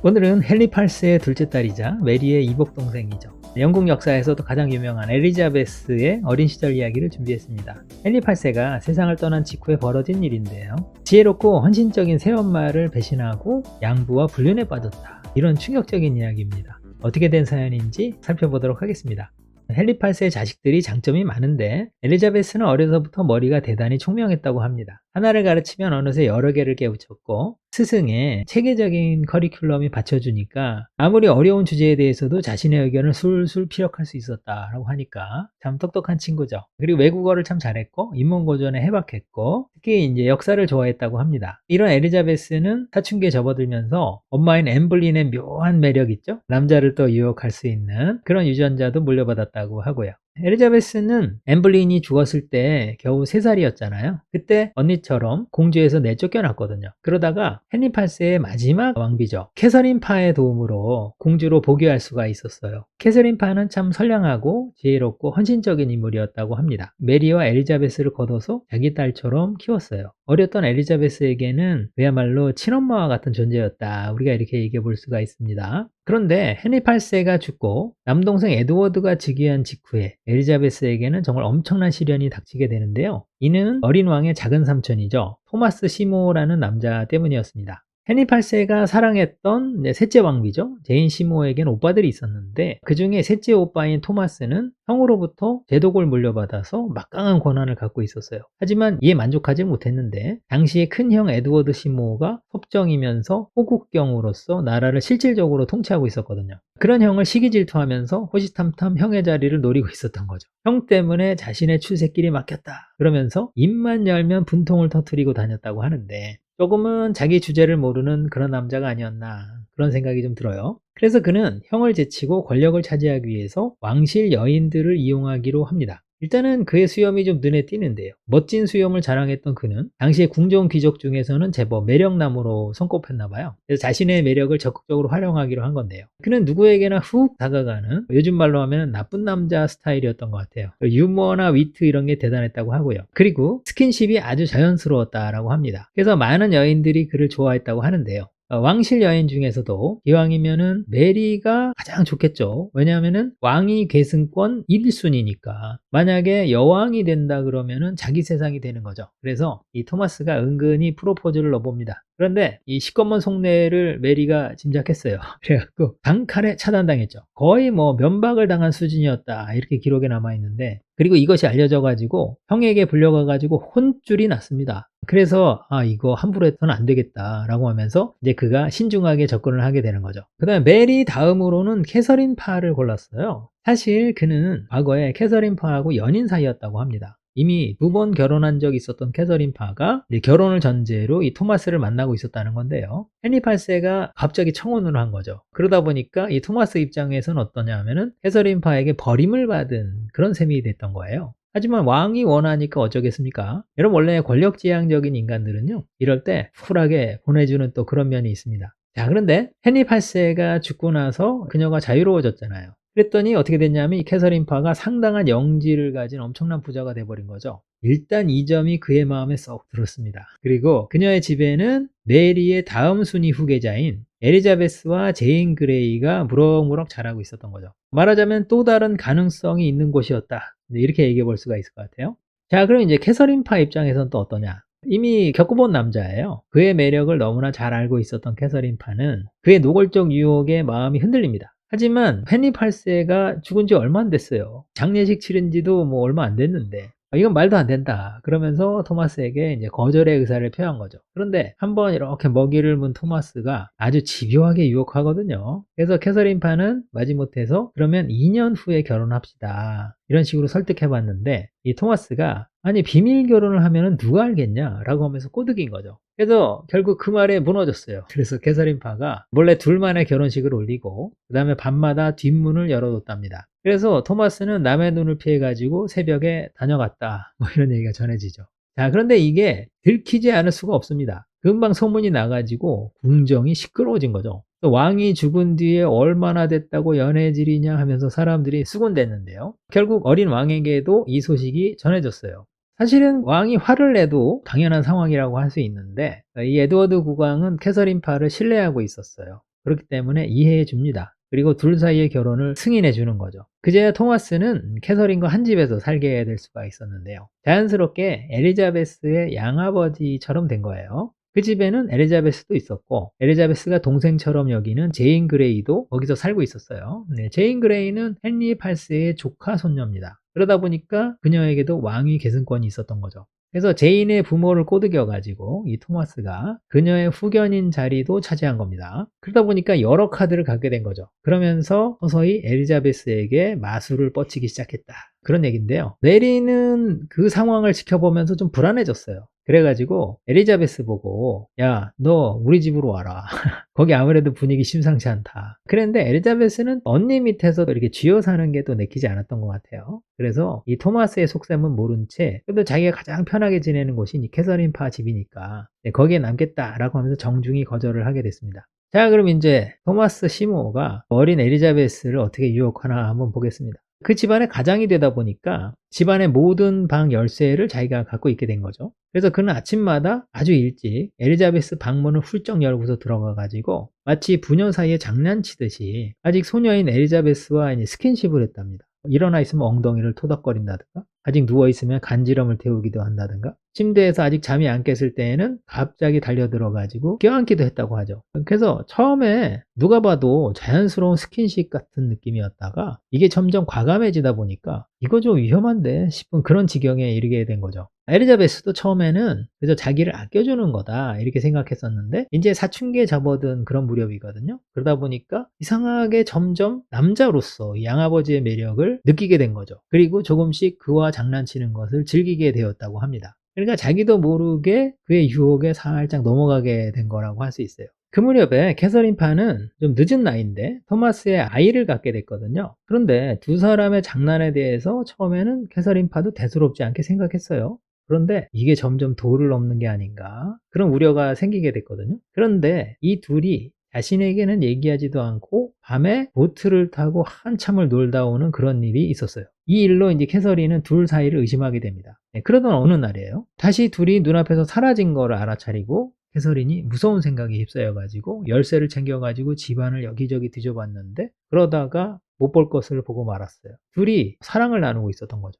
오늘은 헨리 8세의 둘째 딸이자 메리의 이복 동생이죠. 영국 역사에서도 가장 유명한 엘리자베스의 어린 시절 이야기를 준비했습니다. 헨리 8세가 세상을 떠난 직후에 벌어진 일인데요. 지혜롭고 헌신적인 새엄마를 배신하고 양부와 불륜에 빠졌다. 이런 충격적인 이야기입니다. 어떻게 된 사연인지 살펴보도록 하겠습니다. 헨리 8세의 자식들이 장점이 많은데 엘리자베스는 어려서부터 머리가 대단히 총명했다고 합니다. 하나를 가르치면 어느새 여러 개를 깨우쳤고 스승의 체계적인 커리큘럼이 받쳐주니까 아무리 어려운 주제에 대해서도 자신의 의견을 술술 피력할 수 있었다라고 하니까 참 똑똑한 친구죠. 그리고 외국어를 참 잘했고 인문고전에 해박했고 특히 이제 역사를 좋아했다고 합니다. 이런 엘리자베스는 사춘기에 접어들면서 엄마인 엠블린의 묘한 매력 있죠? 남자를 또 유혹할 수 있는 그런 유전자도 물려받았다고 하고요. 엘리자베스는 엠블린이 죽었을 때 겨우 3살이었잖아요. 그때 언니처럼 공주에서 내쫓겨났거든요. 그러다가 헨리 8세의 마지막 왕비죠. 캐서린 파의 도움으로 공주로 복위할 수가 있었어요. 캐서린 파는 참 선량하고 지혜롭고 헌신적인 인물이었다고 합니다. 메리와 엘리자베스를 거둬서 자기 딸처럼 키웠어요. 어렸던 엘리자베스에게는 그야말로 친엄마와 같은 존재였다. 우리가 이렇게 얘기해 볼 수가 있습니다. 그런데 헨리 8세가 죽고 남동생 에드워드가 즉위한 직후에 엘리자베스에게는 정말 엄청난 시련이 닥치게 되는데요. 이는 어린 왕의 작은 삼촌이죠. 토마스 시모라는 남자 때문이었습니다. 헨리 8세가 사랑했던 셋째 왕비죠. 제인 시모에겐 오빠들이 있었는데 그 중에 셋째 오빠인 토마스는 형으로부터 제독을 물려받아서 막강한 권한을 갖고 있었어요. 하지만 이에 만족하지 못했는데 당시의 큰형 에드워드 시모가 섭정이면서 호국경으로서 나라를 실질적으로 통치하고 있었거든요. 그런 형을 시기 질투하면서 호시탐탐 형의 자리를 노리고 있었던 거죠. 형 때문에 자신의 출세길이 막혔다. 그러면서 입만 열면 분통을 터뜨리고 다녔다고 하는데 조금은 자기 주제를 모르는 그런 남자가 아니었나 그런 생각이 좀 들어요. 그래서 그는 형을 제치고 권력을 차지하기 위해서 왕실 여인들을 이용하기로 합니다. 일단은 그의 수염이 좀 눈에 띄는데요. 멋진 수염을 자랑했던 그는 당시의 궁정 귀족 중에서는 제법 매력남으로 손꼽혔나 봐요. 그래서 자신의 매력을 적극적으로 활용하기로 한 건데요. 그는 누구에게나 훅 다가가는 요즘 말로 하면 나쁜 남자 스타일이었던 것 같아요. 유머나 위트 이런 게 대단했다고 하고요. 그리고 스킨십이 아주 자연스러웠다라고 합니다. 그래서 많은 여인들이 그를 좋아했다고 하는데요. 왕실 여인 중에서도 기왕이면은 메리가 가장 좋겠죠. 왜냐하면은 왕위 계승권 1순위니까 만약에 여왕이 된다 그러면은 자기 세상이 되는 거죠. 그래서 이 토마스가 은근히 프로포즈를 넣어봅니다. 그런데 이 시꺼먼 속내를 메리가 짐작했어요. 그래갖고 단칼에 차단당했죠. 거의 뭐 면박을 당한 수준이었다 이렇게 기록에 남아있는데 그리고 이것이 알려져가지고 형에게 불려가가지고 혼쭐이 났습니다. 그래서 이거 함부로 해서는 안 되겠다 라고 하면서 이제 그가 신중하게 접근을 하게 되는 거죠. 그 다음에 메리 다음으로는 캐서린 파를 골랐어요. 사실 그는 과거에 캐서린 파하고 연인 사이였다고 합니다. 이미 2번 결혼한 적이 있었던 캐서린 파가 결혼을 전제로 이 토마스를 만나고 있었다는 건데요. 헨리 8세가 갑자기 청혼을 한 거죠. 그러다 보니까 이 토마스 입장에서는 어떠냐 하면은 캐서린 파에게 버림을 받은 그런 셈이 됐던 거예요. 하지만 왕이 원하니까 어쩌겠습니까? 여러분 원래 권력지향적인 인간들은요. 이럴 때 쿨하게 보내주는 또 그런 면이 있습니다. 자, 그런데 헨리 8세가 죽고 나서 그녀가 자유로워졌잖아요. 그랬더니 어떻게 됐냐면 이 캐서린 파가 상당한 영지를 가진 엄청난 부자가 돼버린 거죠. 일단 이 점이 그의 마음에 쏙 들었습니다. 그리고 그녀의 집에는 메리의 다음 순위 후계자인 엘리자베스와 제인 그레이가 무럭무럭 자라고 있었던 거죠. 말하자면 또 다른 가능성이 있는 곳이었다. 이렇게 얘기해 볼 수가 있을 것 같아요. 자, 그럼 이제 캐서린 파 입장에서는 또 어떠냐? 이미 겪어본 남자예요. 그의 매력을 너무나 잘 알고 있었던 캐서린 파는 그의 노골적 유혹에 마음이 흔들립니다. 하지만 헨리 8세가 죽은 지 얼마 안 됐어요. 장례식 치른 지도 뭐 얼마 안 됐는데 이건 말도 안 된다. 그러면서 토마스에게 이제 거절의 의사를 표한 거죠. 그런데 한번 이렇게 먹이를 문 토마스가 아주 집요하게 유혹하거든요. 그래서 캐서린 파는 마지못해서 그러면 2년 후에 결혼합시다. 이런 식으로 설득해 봤는데 이 토마스가 아니 비밀 결혼을 하면 누가 알겠냐 라고 하면서 꼬드긴 거죠. 그래서 결국 그 말에 무너졌어요. 그래서 캐서린 파가 몰래 둘만의 결혼식을 올리고 그 다음에 밤마다 뒷문을 열어뒀답니다. 그래서 토마스는 남의 눈을 피해가지고 새벽에 다녀갔다 뭐 이런 얘기가 전해지죠. 자, 그런데 이게 들키지 않을 수가 없습니다. 금방 소문이 나가지고 궁정이 시끄러워진 거죠. 또 왕이 죽은 뒤에 얼마나 됐다고 연애질이냐 하면서 사람들이 수군댔는데요. 결국 어린 왕에게도 이 소식이 전해졌어요. 사실은 왕이 화를 내도 당연한 상황이라고 할 수 있는데 이 에드워드 국왕은 캐서린 파를 신뢰하고 있었어요. 그렇기 때문에 이해해 줍니다. 그리고 둘 사이의 결혼을 승인해 주는 거죠. 그제야 토마스는 캐서린과 한 집에서 살게 될 수가 있었는데요. 자연스럽게 엘리자베스의 양아버지처럼 된 거예요. 그 집에는 엘리자베스도 있었고, 엘리자베스가 동생처럼 여기는 제인 그레이도 거기서 살고 있었어요. 네, 제인 그레이는 헨리 8세의 조카 손녀입니다. 그러다 보니까 그녀에게도 왕위 계승권이 있었던 거죠. 그래서 제인의 부모를 꼬드겨가지고 이 토마스가 그녀의 후견인 자리도 차지한 겁니다. 그러다 보니까 여러 카드를 갖게 된 거죠. 그러면서 서서히 엘리자베스에게 마술을 뻗치기 시작했다. 그런 얘기인데요. 메리는 그 상황을 지켜보면서 좀 불안해졌어요. 그래가지고 엘리자베스 보고 야, 너 우리 집으로 와라. 거기 아무래도 분위기 심상치 않다. 그랬는데 엘리자베스는 언니 밑에서 이렇게 쥐어 사는 게 또 내키지 않았던 것 같아요. 그래서 이 토마스의 속셈은 모른 채 그래도 자기가 가장 편하게 지내는 곳이 이 캐서린파 집이니까 거기에 남겠다라고 하면서 정중히 거절을 하게 됐습니다. 자, 그럼 이제 토마스 시모가 어린 엘리자베스를 어떻게 유혹하나 한번 보겠습니다. 그 집안의 가장이 되다 보니까 집안의 모든 방 열쇠를 자기가 갖고 있게 된 거죠. 그래서 그는 아침마다 아주 일찍 엘리자베스 방문을 훌쩍 열고서 들어가 가지고 마치 부녀 사이에 장난치듯이 아직 소녀인 엘리자베스와 스킨십을 했답니다. 일어나 있으면 엉덩이를 토닥거린다든가, 아직 누워있으면 간지럼을 태우기도 한다든가, 침대에서 아직 잠이 안 깼을 때에는 갑자기 달려들어가지고 껴안기도 했다고 하죠. 그래서 처음에 누가 봐도 자연스러운 스킨십 같은 느낌이었다가 이게 점점 과감해지다 보니까 이거 좀 위험한데 싶은 그런 지경에 이르게 된 거죠. 엘리자베스도 처음에는 그저 자기를 아껴주는 거다 이렇게 생각했었는데 이제 사춘기에 접어든 그런 무렵이거든요. 그러다 보니까 이상하게 점점 남자로서 양아버지의 매력을 느끼게 된 거죠. 그리고 조금씩 그와 장난치는 것을 즐기게 되었다고 합니다. 그러니까 자기도 모르게 그의 유혹에 살짝 넘어가게 된 거라고 할 수 있어요. 그 무렵에 캐서린 파는 좀 늦은 나이인데 토마스의 아이를 갖게 됐거든요. 그런데 두 사람의 장난에 대해서 처음에는 캐서린 파도 대수롭지 않게 생각했어요. 그런데 이게 점점 도를 넘는 게 아닌가 그런 우려가 생기게 됐거든요. 그런데 이 둘이 자신에게는 얘기하지도 않고 밤에 보트를 타고 한참을 놀다 오는 그런 일이 있었어요. 이 일로 이제 캐서린은 둘 사이를 의심하게 됩니다. 그러던 어느 날이에요. 다시 둘이 눈앞에서 사라진 거를 알아차리고 캐서린이 무서운 생각에 휩싸여가지고 열쇠를 챙겨가지고 집안을 여기저기 뒤져봤는데 그러다가 못 볼 것을 보고 말았어요. 둘이 사랑을 나누고 있었던 거죠.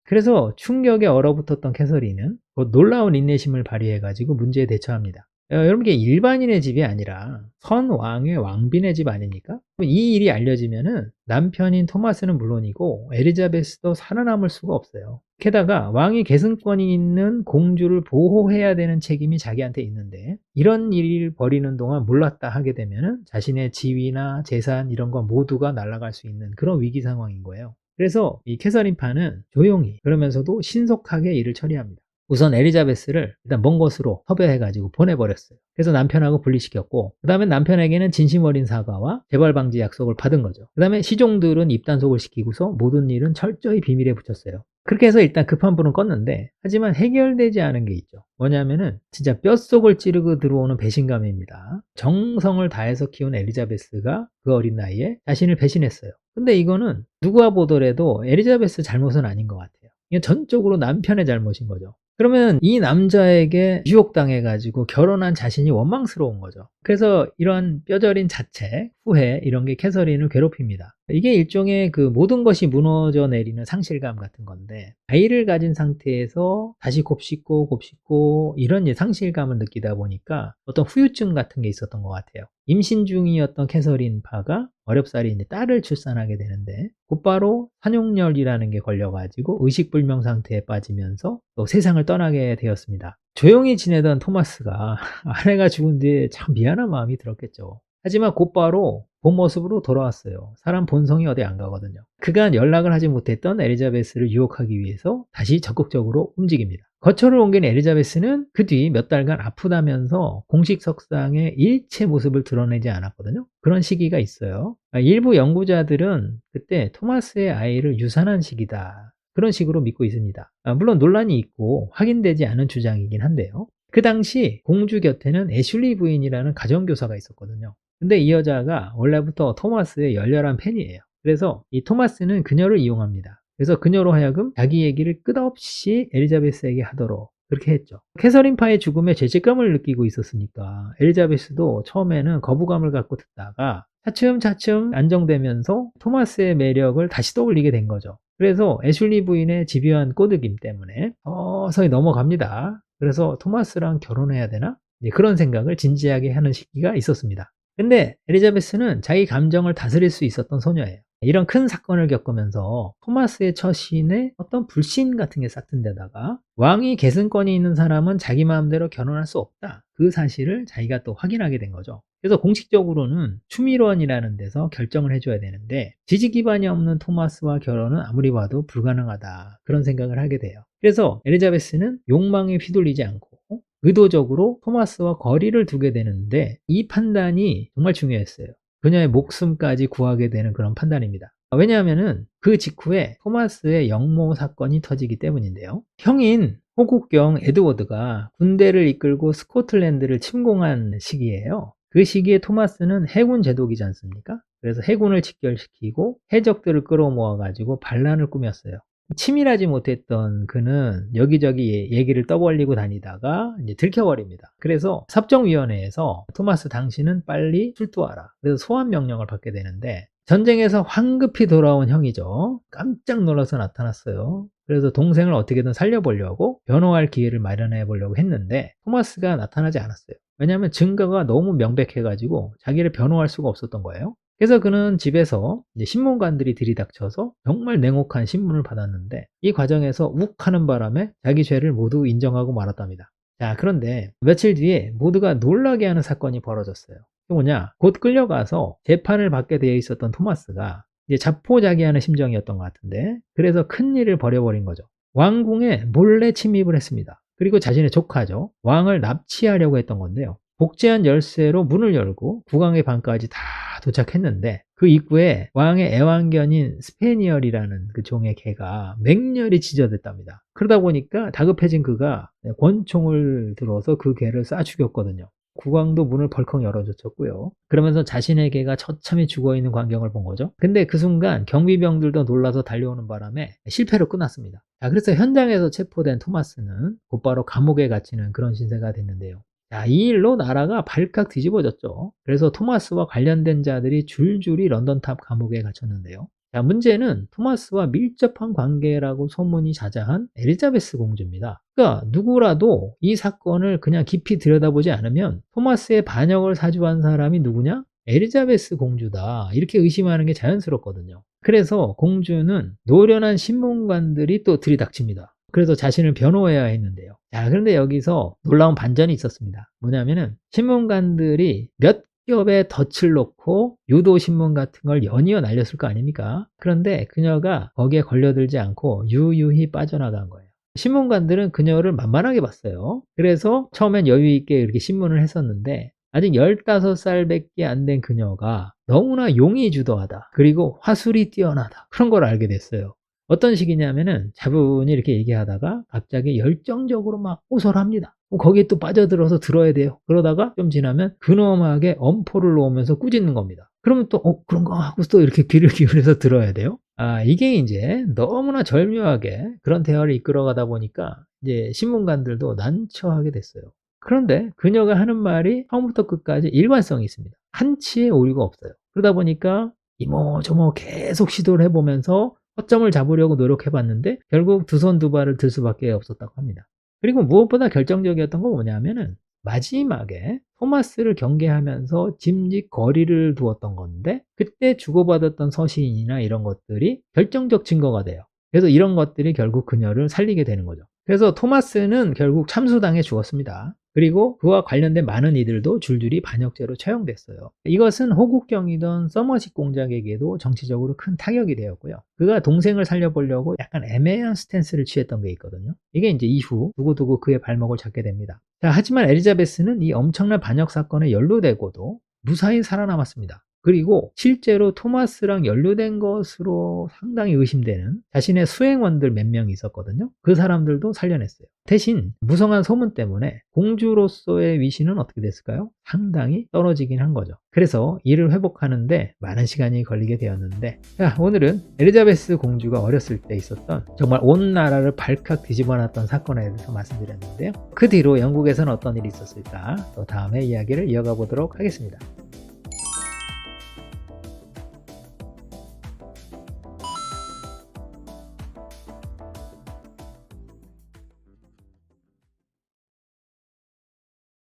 그래서 충격에 얼어붙었던 캐서린은 곧 놀라운 인내심을 발휘해가지고 문제에 대처합니다. 여러분, 이게 일반인의 집이 아니라 선왕의 왕빈의 집 아닙니까? 이 일이 알려지면은 남편인 토마스는 물론이고 엘리자베스도 살아남을 수가 없어요. 게다가 왕위 계승권이 있는 공주를 보호해야 되는 책임이 자기한테 있는데 이런 일을 벌이는 동안 몰랐다 하게 되면은 자신의 지위나 재산 이런 거 모두가 날아갈 수 있는 그런 위기 상황인 거예요. 그래서 이 캐서린 파는 조용히 그러면서도 신속하게 일을 처리합니다. 우선 엘리자베스를 일단 먼 곳으로 섭외해가지고 보내버렸어요. 그래서 남편하고 분리시켰고 그 다음에 남편에게는 진심 어린 사과와 재발 방지 약속을 받은 거죠. 그 다음에 시종들은 입단속을 시키고서 모든 일은 철저히 비밀에 붙였어요. 그렇게 해서 일단 급한 불은 껐는데 하지만 해결되지 않은 게 있죠. 뭐냐면은 진짜 뼛속을 찌르고 들어오는 배신감입니다. 정성을 다해서 키운 엘리자베스가 그 어린 나이에 자신을 배신했어요. 근데 이거는 누가 보더라도 엘리자베스 잘못은 아닌 것 같아요. 이건 전적으로 남편의 잘못인 거죠. 그러면 이 남자에게 유혹당해가지고 결혼한 자신이 원망스러운 거죠. 그래서 이런 뼈저린 자책, 후회 이런 게 캐서린을 괴롭힙니다. 이게 일종의 그 모든 것이 무너져 내리는 상실감 같은 건데 아이를 가진 상태에서 다시 곱씹고 이런 상실감을 느끼다 보니까 어떤 후유증 같은 게 있었던 것 같아요. 임신 중이었던 캐서린 파가 어렵사리 이제 딸을 출산하게 되는데 곧바로 산용열이라는 게 걸려가지고 의식불명 상태에 빠지면서 또 세상을 떠나게 되었습니다. 조용히 지내던 토마스가 아내가 죽은 뒤에 참 미안한 마음이 들었겠죠. 하지만 곧바로 본 모습으로 돌아왔어요. 사람 본성이 어디 안 가거든요. 그간 연락을 하지 못했던 엘리자베스를 유혹하기 위해서 다시 적극적으로 움직입니다. 거처를 옮긴 엘리자베스는 그 뒤 몇 달간 아프다면서 공식 석상에 일체 모습을 드러내지 않았거든요. 그런 시기가 있어요. 일부 연구자들은 그때 토마스의 아이를 유산한 시기다. 그런 식으로 믿고 있습니다. 물론 논란이 있고 확인되지 않은 주장이긴 한데요. 그 당시 공주 곁에는 애슐리 부인이라는 가정교사가 있었거든요. 근데 이 여자가 원래부터 토마스의 열렬한 팬이에요. 그래서 이 토마스는 그녀를 이용합니다. 그래서 그녀로 하여금 자기 얘기를 끝없이 엘리자베스에게 하도록 그렇게 했죠. 캐서린 파의 죽음에 죄책감을 느끼고 있었으니까 엘리자베스도 처음에는 거부감을 갖고 듣다가 차츰차츰 안정되면서 토마스의 매력을 다시 떠올리게 된 거죠. 그래서 애슐리 부인의 집요한 꼬드김 때문에 서서히 넘어갑니다. 그래서 토마스랑 결혼해야 되나? 그런 생각을 진지하게 하는 시기가 있었습니다. 근데 엘리자베스는 자기 감정을 다스릴 수 있었던 소녀예요. 이런 큰 사건을 겪으면서 토마스의 처신에 어떤 불신 같은 게 싹튼 데다가 왕위 계승권이 있는 사람은 자기 마음대로 결혼할 수 없다. 그 사실을 자기가 또 확인하게 된 거죠. 그래서 공식적으로는 추미론이라는 데서 결정을 해줘야 되는데 지지 기반이 없는 토마스와 결혼은 아무리 봐도 불가능하다. 그런 생각을 하게 돼요. 그래서 엘리자베스는 욕망에 휘둘리지 않고 의도적으로 토마스와 거리를 두게 되는데 이 판단이 정말 중요했어요. 그녀의 목숨까지 구하게 되는 그런 판단입니다. 왜냐하면은 그 직후에 토마스의 영모 사건이 터지기 때문인데요. 형인 호국경 에드워드가 군대를 이끌고 스코틀랜드를 침공한 시기예요. 그 시기에 토마스는 해군 제독이지 않습니까? 그래서 해군을 직결시키고 해적들을 끌어모아 가지고 반란을 꾸몄어요. 치밀하지 못했던 그는 여기저기 얘기를 떠벌리고 다니다가 이제 들켜버립니다. 그래서 섭정위원회에서 토마스 당신은 빨리 출두하라. 그래서 소환 명령을 받게 되는데 전쟁에서 황급히 돌아온 형이죠. 깜짝 놀라서 나타났어요. 그래서 동생을 어떻게든 살려보려고 변호할 기회를 마련해 보려고 했는데 토마스가 나타나지 않았어요. 왜냐하면 증거가 너무 명백해가지고 자기를 변호할 수가 없었던 거예요. 그래서 그는 집에서 이제 신문관들이 들이닥쳐서 정말 냉혹한 신문을 받았는데 이 과정에서 욱 하는 바람에 자기 죄를 모두 인정하고 말았답니다. 자, 그런데 며칠 뒤에 모두가 놀라게 하는 사건이 벌어졌어요. 그게 뭐냐? 곧 끌려가서 재판을 받게 되어 있었던 토마스가 이제 자포자기하는 심정이었던 것 같은데 그래서 큰일을 벌여버린 거죠. 왕궁에 몰래 침입을 했습니다. 그리고 자신의 조카죠. 왕을 납치하려고 했던 건데요. 복제한 열쇠로 문을 열고 국왕의 방까지 다 도착했는데 그 입구에 왕의 애완견인 스페니얼이라는 그 종의 개가 맹렬히 지저댔답니다. 그러다 보니까 다급해진 그가 권총을 들어서 그 개를 쏴 죽였거든요. 국왕도 문을 벌컥 열어젖혔고요. 그러면서 자신의 개가 처참히 죽어있는 광경을 본 거죠. 근데 그 순간 경비병들도 놀라서 달려오는 바람에 실패로 끝났습니다. 자, 그래서 현장에서 체포된 토마스는 곧바로 감옥에 갇히는 그런 신세가 됐는데요. 자, 이 일로 나라가 발칵 뒤집어졌죠. 그래서 토마스와 관련된 자들이 줄줄이 런던탑 감옥에 갇혔는데요. 자, 문제는 토마스와 밀접한 관계라고 소문이 자자한 엘리자베스 공주입니다. 그러니까 누구라도 이 사건을 그냥 깊이 들여다보지 않으면 토마스의 반역을 사주한 사람이 누구냐? 엘리자베스 공주다. 이렇게 의심하는 게 자연스럽거든요. 그래서 공주는 노련한 신문관들이 또 들이닥칩니다. 그래서 자신을 변호해야 했는데요. 자, 그런데 여기서 놀라운 반전이 있었습니다. 뭐냐면은 신문관들이 몇 겹의 덫을 놓고 유도 신문 같은 걸 연이어 날렸을 거 아닙니까? 그런데 그녀가 거기에 걸려들지 않고 유유히 빠져나간 거예요. 신문관들은 그녀를 만만하게 봤어요. 그래서 처음엔 여유 있게 이렇게 신문을 했었는데 아직 15살밖에 안 된 그녀가 너무나 용이 주도하다. 그리고 화술이 뛰어나다. 그런 걸 알게 됐어요. 어떤 식이냐면은 자분이 이렇게 얘기하다가 갑자기 열정적으로 막 호소합니다. 거기에 또 빠져들어서 들어야 돼요. 그러다가 좀 지나면 근엄하게 엄포를 놓으면서 꾸짖는 겁니다. 그러면 또 그런가 하고 또 이렇게 귀를 기울여서 들어야 돼요. 아, 이게 이제 너무나 절묘하게 그런 대화를 이끌어가다 보니까 이제 신문관들도 난처하게 됐어요. 그런데 그녀가 하는 말이 처음부터 끝까지 일관성이 있습니다. 한치의 오류가 없어요. 그러다 보니까 이모저모 계속 시도를 해보면서 허점을 잡으려고 노력해봤는데 결국 두 손 두 발을 들 수밖에 없었다고 합니다. 그리고 무엇보다 결정적이었던 건 뭐냐면은 마지막에 토마스를 경계하면서 짐짓 거리를 두었던 건데 그때 주고받았던 서신이나 이런 것들이 결정적 증거가 돼요. 그래서 이런 것들이 결국 그녀를 살리게 되는 거죠. 그래서 토마스는 결국 참수당해 죽었습니다. 그리고 그와 관련된 많은 이들도 줄줄이 반역죄로 처형됐어요. 이것은 호국경이던 서머식 공작에게도 정치적으로 큰 타격이 되었고요. 그가 동생을 살려보려고 약간 애매한 스탠스를 취했던 게 있거든요. 이게 이제 이후 두고두고 그의 발목을 잡게 됩니다. 자, 하지만 엘리자베스는 이 엄청난 반역 사건에 연루되고도 무사히 살아남았습니다. 그리고 실제로 토마스랑 연루된 것으로 상당히 의심되는 자신의 수행원들 몇 명이 있었거든요. 그 사람들도 살려냈어요. 대신 무성한 소문 때문에 공주로서의 위신은 어떻게 됐을까요? 상당히 떨어지긴 한 거죠. 그래서 이를 회복하는데 많은 시간이 걸리게 되었는데, 자, 오늘은 엘리자베스 공주가 어렸을 때 있었던 정말 온 나라를 발칵 뒤집어놨던 사건에 대해서 말씀드렸는데요. 그 뒤로 영국에서는 어떤 일이 있었을까? 또 다음에 이야기를 이어가 보도록 하겠습니다.